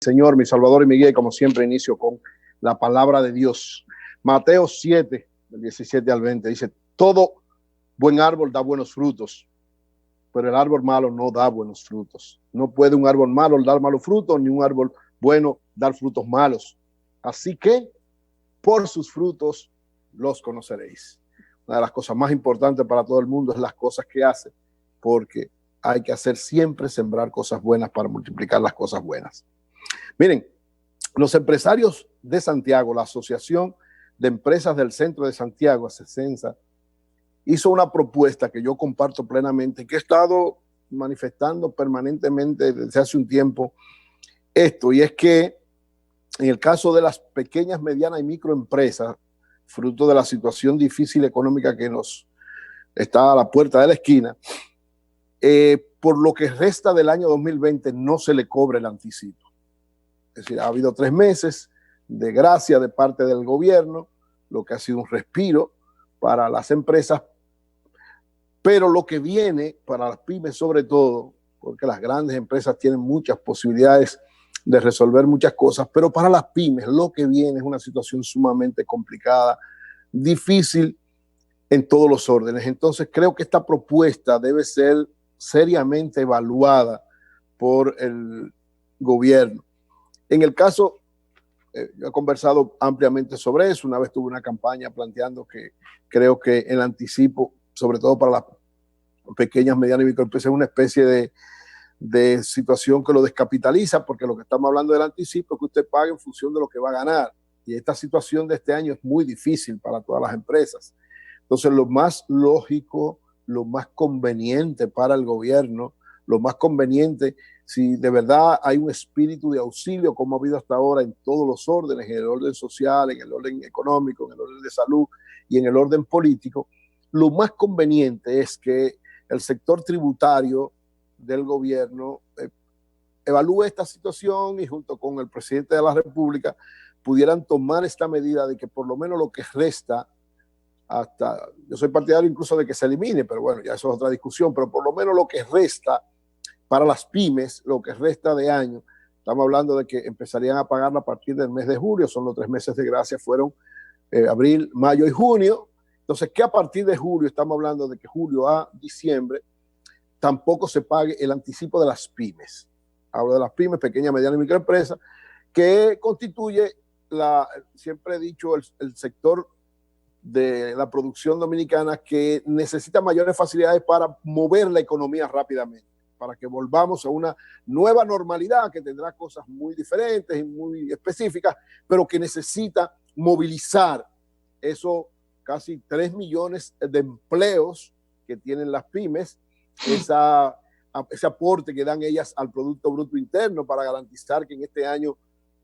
Señor, mi Salvador y mi guía, y como siempre inicio con la palabra de Dios. Mateo 7, del 17 al 20, dice: todo buen árbol da buenos frutos, pero el árbol malo no da buenos frutos. No puede un árbol malo dar malos frutos, ni un árbol bueno dar frutos malos. Así que por sus frutos los conoceréis. Una de las cosas más importantes para todo el mundo es las cosas que hace, porque hay que hacer siempre sembrar cosas buenas para multiplicar las cosas buenas. Miren, los empresarios de Santiago, la Asociación de Empresas del Centro de Santiago, ASECENSA, hizo una propuesta que yo comparto plenamente, que he estado manifestando permanentemente desde hace un tiempo esto, y es que en el caso de las pequeñas, medianas y microempresas, fruto de la situación difícil económica que nos está a la puerta de la esquina, por lo que resta del año 2020 no se le cobre el anticipo. Es decir, ha habido 3 meses de gracia de parte del gobierno, lo que ha sido un respiro para las empresas, pero lo que viene para las pymes sobre todo, porque las grandes empresas tienen muchas posibilidades de resolver muchas cosas, pero para las pymes lo que viene es una situación sumamente complicada, difícil en todos los órdenes. Entonces creo que esta propuesta debe ser seriamente evaluada por el gobierno. En el caso, yo he conversado ampliamente sobre eso. Una vez tuve una campaña planteando que creo que el anticipo, sobre todo para las pequeñas, medianas y microempresas, es una especie de situación que lo descapitaliza, porque lo que estamos hablando del anticipo es que usted pague en función de lo que va a ganar. Y esta situación de este año es muy difícil para todas las empresas. Entonces, lo más lógico, lo más conveniente para el gobierno, lo más conveniente, si de verdad hay un espíritu de auxilio, como ha habido hasta ahora en todos los órdenes, en el orden social, en el orden económico, en el orden de salud y en el orden político, lo más conveniente es que el sector tributario del gobierno evalúe esta situación y junto con el presidente de la República pudieran tomar esta medida de que por lo menos lo que resta, hasta, yo soy partidario incluso de que se elimine, pero bueno, ya eso es otra discusión, pero por lo menos lo que resta para las pymes, lo que resta de año, estamos hablando de que empezarían a pagarla a partir del mes de julio, son los 3 meses de gracia, fueron abril, mayo y junio. Entonces, que a partir de julio, estamos hablando de que julio a diciembre, tampoco se pague el anticipo de las pymes. Hablo de las pymes, pequeñas, medianas y microempresas, que constituye, siempre he dicho, el sector de la producción dominicana que necesita mayores facilidades para mover la economía rápidamente, para que volvamos a una nueva normalidad que tendrá cosas muy diferentes y muy específicas, pero que necesita movilizar esos casi 3 millones de empleos que tienen las pymes, ese aporte que dan ellas al Producto Bruto Interno para garantizar que en este año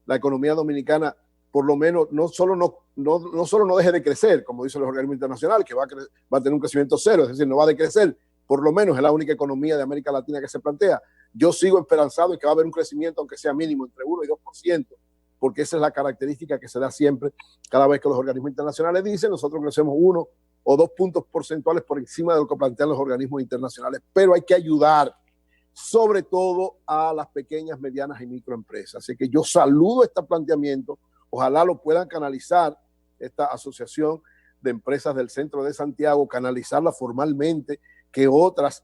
la economía dominicana por lo menos no solo no deje de crecer, como dicen los organismos internacionales, que va a tener un crecimiento cero, es decir, no va a decrecer, por lo menos es la única economía de América Latina que se plantea. Yo sigo esperanzado en que va a haber un crecimiento, aunque sea mínimo, entre 1 y 2%, porque esa es la característica que se da siempre cada vez que los organismos internacionales dicen, nosotros crecemos 1 o 2 puntos porcentuales por encima de lo que plantean los organismos internacionales, pero hay que ayudar sobre todo a las pequeñas, medianas y microempresas. Así que yo saludo este planteamiento, ojalá lo puedan canalizar esta asociación de empresas del centro de Santiago, canalizarla formalmente, que otras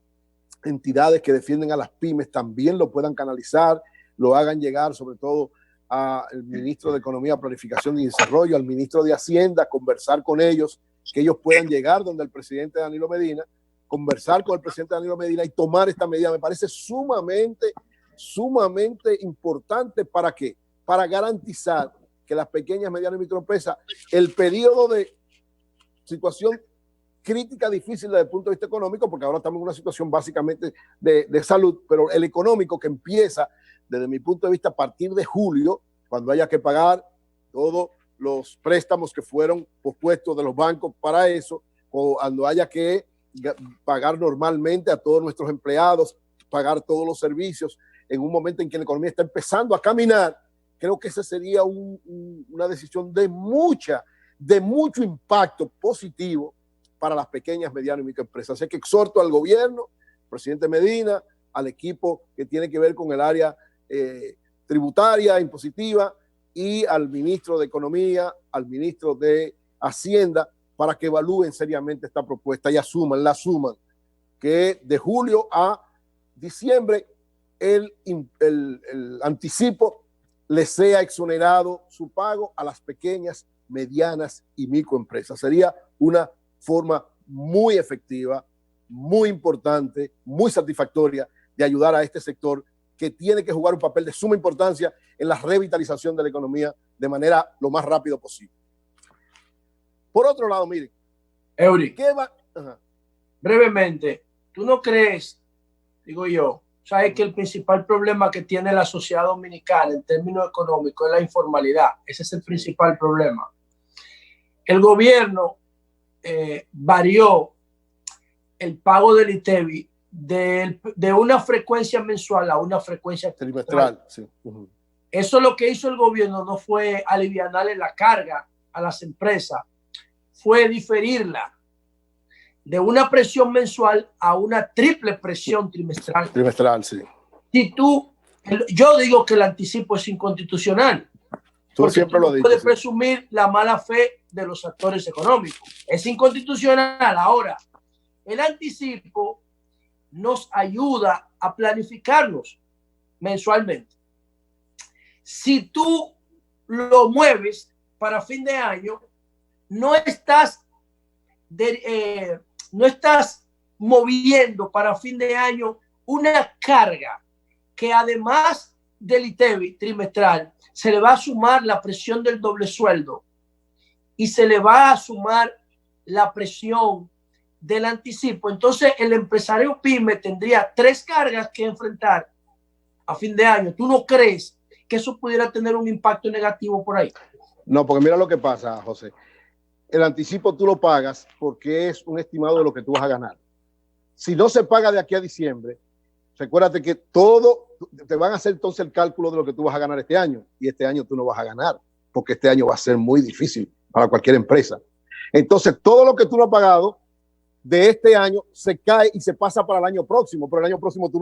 entidades que defienden a las pymes también lo puedan canalizar, lo hagan llegar sobre todo al ministro de Economía, Planificación y Desarrollo, al ministro de Hacienda, conversar con ellos, que ellos puedan llegar donde el presidente Danilo Medina, conversar con el presidente Danilo Medina y tomar esta medida. Me parece sumamente importante. ¿Para qué? Para garantizar que las pequeñas, medianas y microempresas, el periodo de situación crítica, difícil desde el punto de vista económico, porque ahora estamos en una situación básicamente de salud, pero el económico que empieza desde mi punto de vista a partir de julio, cuando haya que pagar todos los préstamos que fueron pospuestos de los bancos para eso, o cuando haya que pagar normalmente a todos nuestros empleados, pagar todos los servicios en un momento en que la economía está empezando a caminar, creo que esa sería una decisión de mucho impacto positivo para las pequeñas, medianas y microempresas. Así que exhorto al gobierno, presidente Medina, al equipo que tiene que ver con el área tributaria, impositiva, y al ministro de Economía, al ministro de Hacienda, para que evalúen seriamente esta propuesta y la suman, que de julio a diciembre el anticipo le sea exonerado su pago a las pequeñas, medianas y microempresas. Sería una forma muy efectiva, muy importante, muy satisfactoria de ayudar a este sector que tiene que jugar un papel de suma importancia en la revitalización de la economía de manera lo más rápido posible. Por otro lado, miren, Eury, brevemente, ¿tú no crees, digo yo, sabes que el principal problema que tiene la sociedad dominicana en términos económicos es la informalidad? Ese es el principal problema. El gobierno varió el pago del ITEVI de una frecuencia mensual a una frecuencia trimestral. Sí. Eso lo que hizo el gobierno no fue aliviarle la carga a las empresas, fue diferirla de una presión mensual a una triple presión trimestral. Trimestral, sí. Yo digo que el anticipo es inconstitucional. Tú siempre lo has dicho. Puedes presumir la mala fe de los actores económicos. Es inconstitucional. Ahora, el anticipo nos ayuda a planificarnos mensualmente. Si tú lo mueves para fin de año, no estás moviendo para fin de año una carga que además del ITEVI trimestral se le va a sumar la presión del doble sueldo y se le va a sumar la presión del anticipo. Entonces el empresario pyme tendría 3 cargas que enfrentar a fin de año. ¿Tú no crees que eso pudiera tener un impacto negativo por ahí? No, porque mira lo que pasa, José. El anticipo tú lo pagas porque es un estimado de lo que tú vas a ganar. Si no se paga de aquí a diciembre, recuérdate que te van a hacer entonces el cálculo de lo que tú vas a ganar este año, y este año tú no vas a ganar, porque este año va a ser muy difícil para cualquier empresa. Entonces, todo lo que tú no has pagado de este año se cae y se pasa para el año próximo, pero el año próximo tú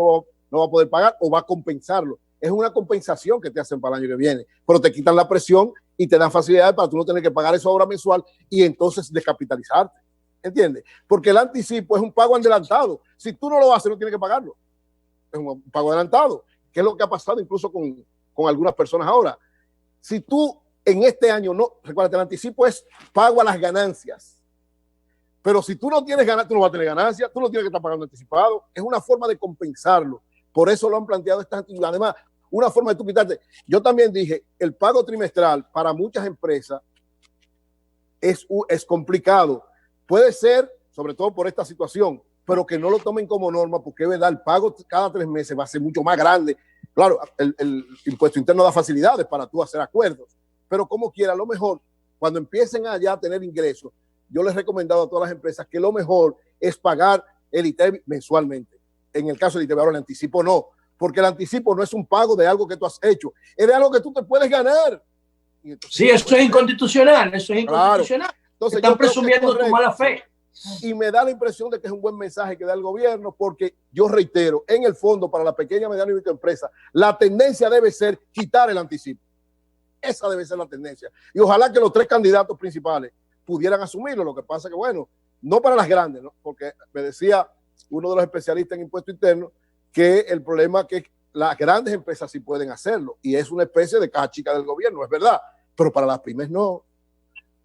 no vas a poder pagar o va a compensarlo. Es una compensación que te hacen para el año que viene, pero te quitan la presión y te dan facilidades para tú no tener que pagar eso ahora mensual y entonces descapitalizarte. ¿Entiendes? Porque el anticipo es un pago adelantado. Si tú no lo haces, no tienes que pagarlo. Es un pago adelantado, que es lo que ha pasado incluso con algunas personas ahora. Si tú en este año no, recuerda, el anticipo es pago a las ganancias. Pero si tú no tienes ganancias, tú no vas a tener ganancias, tú no tienes que estar pagando anticipado. Es una forma de compensarlo. Por eso lo han planteado estas actividades. Además, una forma de tú quitarte. Yo también dije, el pago trimestral para muchas empresas es complicado. Puede ser, sobre todo por esta situación, pero que no lo tomen como norma, porque es verdad, el pago cada 3 meses va a ser mucho más grande. Claro, el impuesto interno da facilidades para tú hacer acuerdos, pero como quiera, lo mejor, cuando empiecen a ya tener ingresos, yo les he recomendado a todas las empresas que lo mejor es pagar el ITEVI mensualmente. En el caso del ITEVI, ahora el anticipo no, porque el anticipo no es un pago de algo que tú has hecho, es de algo que tú te puedes ganar. Entonces, sí, eso es inconstitucional, eso es inconstitucional. Claro. Entonces, están presumiendo tu mala fe. Y me da la impresión de que es un buen mensaje que da el gobierno, porque yo reitero, en el fondo, para la pequeña, mediana y microempresa, la tendencia debe ser quitar el anticipo. Esa debe ser la tendencia. Y ojalá que los 3 candidatos principales pudieran asumirlo. Lo que pasa que, bueno, no para las grandes, ¿no? Porque me decía uno de los especialistas en impuesto interno que el problema es que las grandes empresas sí pueden hacerlo y es una especie de caja chica del gobierno, es verdad, pero para las pymes no.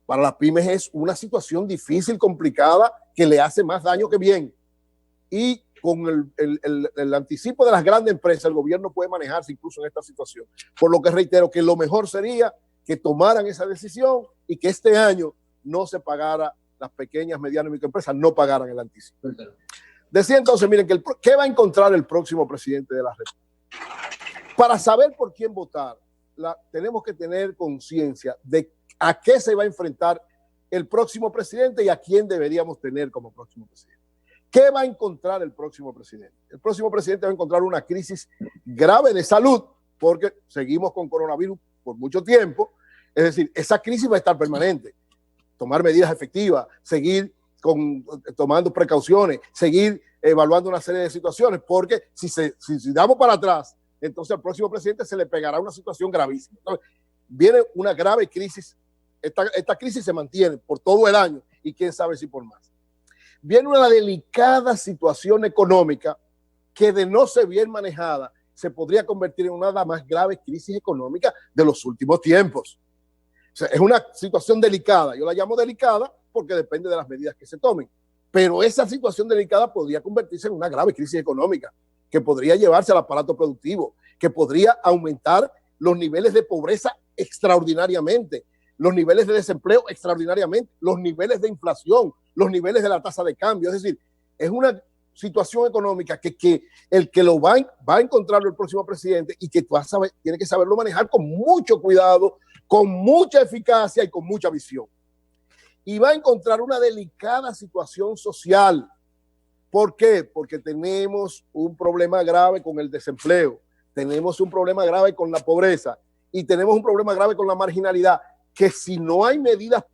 Para las pymes es una situación difícil, complicada, que le hace más daño que bien. Y con el anticipo de las grandes empresas, el gobierno puede manejarse incluso en esta situación. Por lo que reitero que lo mejor sería que tomaran esa decisión y que este año no se pagara, las pequeñas, medianas y microempresas no pagaran el anticipo. Decía entonces, miren, ¿qué va a encontrar el próximo presidente de la República? Para saber por quién votar, tenemos que tener conciencia de a qué se va a enfrentar el próximo presidente y a quién deberíamos tener como próximo presidente. ¿Qué va a encontrar el próximo presidente? El próximo presidente va a encontrar una crisis grave de salud, porque seguimos con coronavirus por mucho tiempo. Es decir, esa crisis va a estar permanente. Tomar medidas efectivas, seguir tomando precauciones, seguir evaluando una serie de situaciones, porque si damos para atrás, entonces al próximo presidente se le pegará una situación gravísima. Entonces, viene una grave crisis. Esta crisis se mantiene por todo el año y quién sabe si por más. Viene una delicada situación económica que, de no ser bien manejada, se podría convertir en una de las más graves crisis económicas de los últimos tiempos. O sea, es una situación delicada. Yo la llamo delicada porque depende de las medidas que se tomen. Pero esa situación delicada podría convertirse en una grave crisis económica que podría llevarse al aparato productivo, que podría aumentar los niveles de pobreza extraordinariamente, los niveles de desempleo extraordinariamente, los niveles de inflación, los niveles de la tasa de cambio. Es decir, es una situación económica que el que lo va a encontrar el próximo presidente y que tiene que saberlo manejar con mucho cuidado, con mucha eficacia y con mucha visión. Y va a encontrar una delicada situación social. ¿Por qué? Porque tenemos un problema grave con el desempleo, tenemos un problema grave con la pobreza y tenemos un problema grave con la marginalidad, que si no hay medidas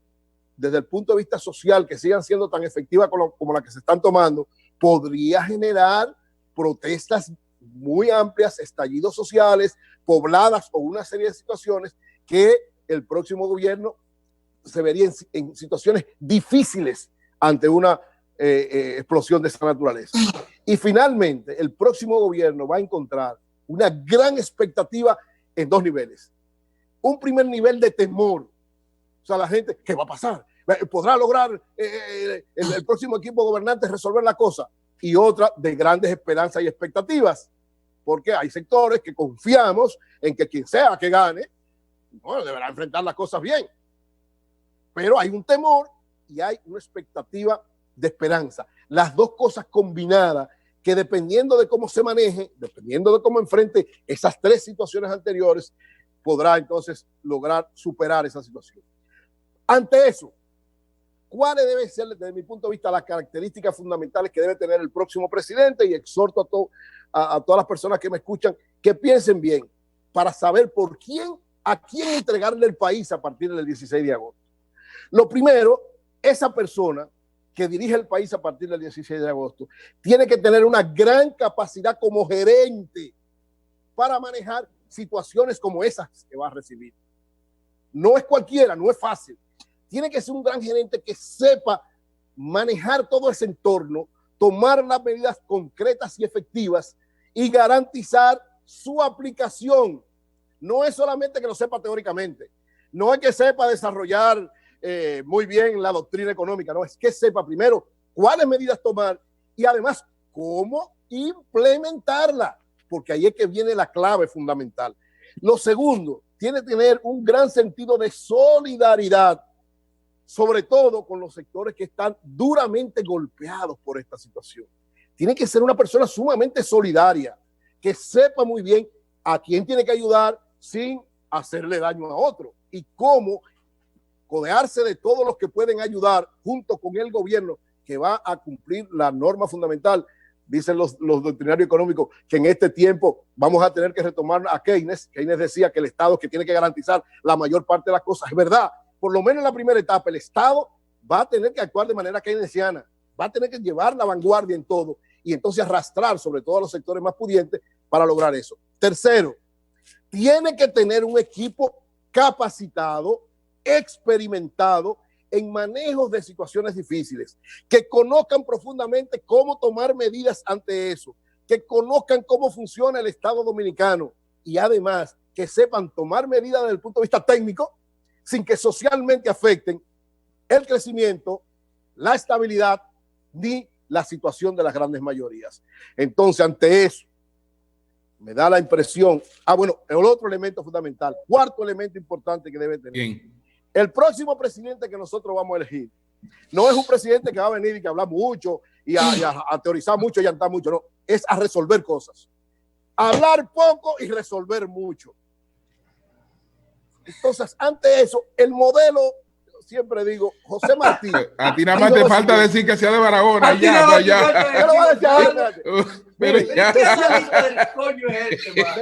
desde el punto de vista social que sigan siendo tan efectivas como las que se están tomando, podría generar protestas muy amplias, estallidos sociales, pobladas o una serie de situaciones que el próximo gobierno se vería en situaciones difíciles ante una explosión de esa naturaleza. Y finalmente, el próximo gobierno va a encontrar una gran expectativa en dos niveles. Un primer nivel de temor. O sea, la gente, ¿qué va a pasar? ¿Podrá lograr el próximo equipo gobernante resolver la cosa? Y otra de grandes esperanzas y expectativas, porque hay sectores que confiamos en que quien sea que gane, bueno, deberá enfrentar las cosas bien. Pero hay un temor y hay una expectativa de esperanza. Las dos cosas combinadas que, dependiendo de cómo se maneje, dependiendo de cómo enfrente esas tres situaciones anteriores, podrá entonces lograr superar esa situación. Ante eso, ¿cuáles deben ser, desde mi punto de vista, las características fundamentales que debe tener el próximo presidente? Y exhorto a todas las personas que me escuchan que piensen bien para saber a quién entregarle el país a partir del 16 de agosto. Lo primero, esa persona que dirige el país a partir del 16 de agosto tiene que tener una gran capacidad como gerente para manejar situaciones como esas que va a recibir. No es cualquiera, no es fácil. Tiene que ser un gran gerente que sepa manejar todo ese entorno, tomar las medidas concretas y efectivas y garantizar su aplicación. No es solamente que lo sepa teóricamente, no es que sepa desarrollar muy bien la doctrina económica, no, es que sepa primero cuáles medidas tomar y además cómo implementarla, porque ahí es que viene la clave fundamental. Lo segundo, tiene que tener un gran sentido de solidaridad, sobre todo con los sectores que están duramente golpeados por esta situación. Tiene que ser una persona sumamente solidaria, que sepa muy bien a quién tiene que ayudar sin hacerle daño a otro y cómo codearse de todos los que pueden ayudar junto con el gobierno que va a cumplir la norma fundamental. Dicen los doctrinarios económicos que en este tiempo vamos a tener que retomar a Keynes. Keynes decía que el Estado es que tiene que garantizar la mayor parte de las cosas. Es verdad, por lo menos en la primera etapa el Estado va a tener que actuar de manera keynesiana, va a tener que llevar la vanguardia en todo y entonces arrastrar sobre todo a los sectores más pudientes para lograr eso. Tercero, tiene que tener un equipo capacitado, experimentado en manejos de situaciones difíciles, que conozcan profundamente cómo tomar medidas ante eso, que conozcan cómo funciona el Estado dominicano y además que sepan tomar medidas desde el punto de vista técnico sin que socialmente afecten el crecimiento, la estabilidad ni la situación de las grandes mayorías. Entonces, ante eso, me da la impresión, bueno, el otro elemento fundamental, cuarto elemento importante que debe tener. Bien. El próximo presidente que nosotros vamos a elegir no es un presidente que va a venir y que habla mucho y a teorizar mucho y a llantar mucho, no, es a resolver cosas. Hablar poco y resolver mucho. Entonces, ante eso, el modelo, siempre digo, José Martí. A ti nada más te falta decir que sea de Barahona.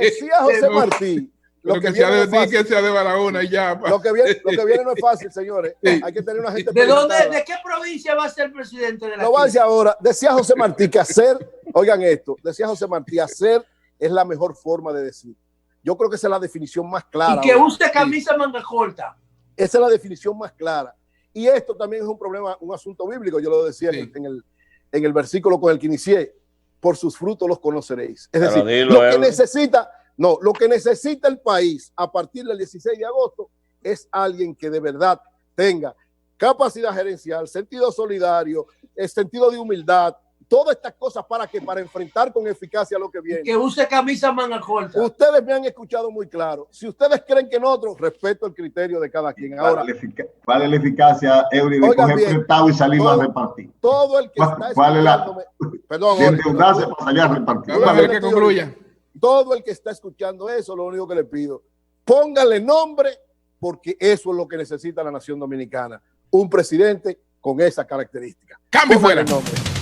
Decía José Martí. Lo que sea de Barahona y ya. Lo que viene no es fácil, señores. Hay que tener una gente. ¿De qué provincia va a ser presidente de la? Lo va a decir ahora. Decía José Martí que hacer, oigan esto, decía José Martí, hacer es la mejor forma de decir. Yo creo que esa es la definición más clara. Y que use camisa manga corta. Esa es la definición más clara. Y esto también es un problema, un asunto bíblico. Yo lo decía Sí. en el versículo con el que inicié. Por sus frutos los conoceréis. Es Pero decir, dilo, lo que necesita el país a partir del 16 de agosto es alguien que de verdad tenga capacidad gerencial, sentido solidario, sentido de humildad, todas estas cosas para enfrentar con eficacia lo que viene. Que use camisa manga corta. Ustedes me han escuchado muy claro. Si ustedes creen que nosotros, respeto el criterio de cada quien. Ahora, ¿cuál es la eficacia, Eury, de oigan coger bien, prestado y salir a repartir? todo el que está ¿Cuál es escuchándome, perdón, De Jorge, endeudarse para salir a repartir. Vamos a ver que concluya. todo el que está escuchando eso, lo único que le pido, pónganle nombre, porque eso es lo que necesita la nación dominicana. Un presidente con esa característica. Cambio Pónganle fuera. nombre.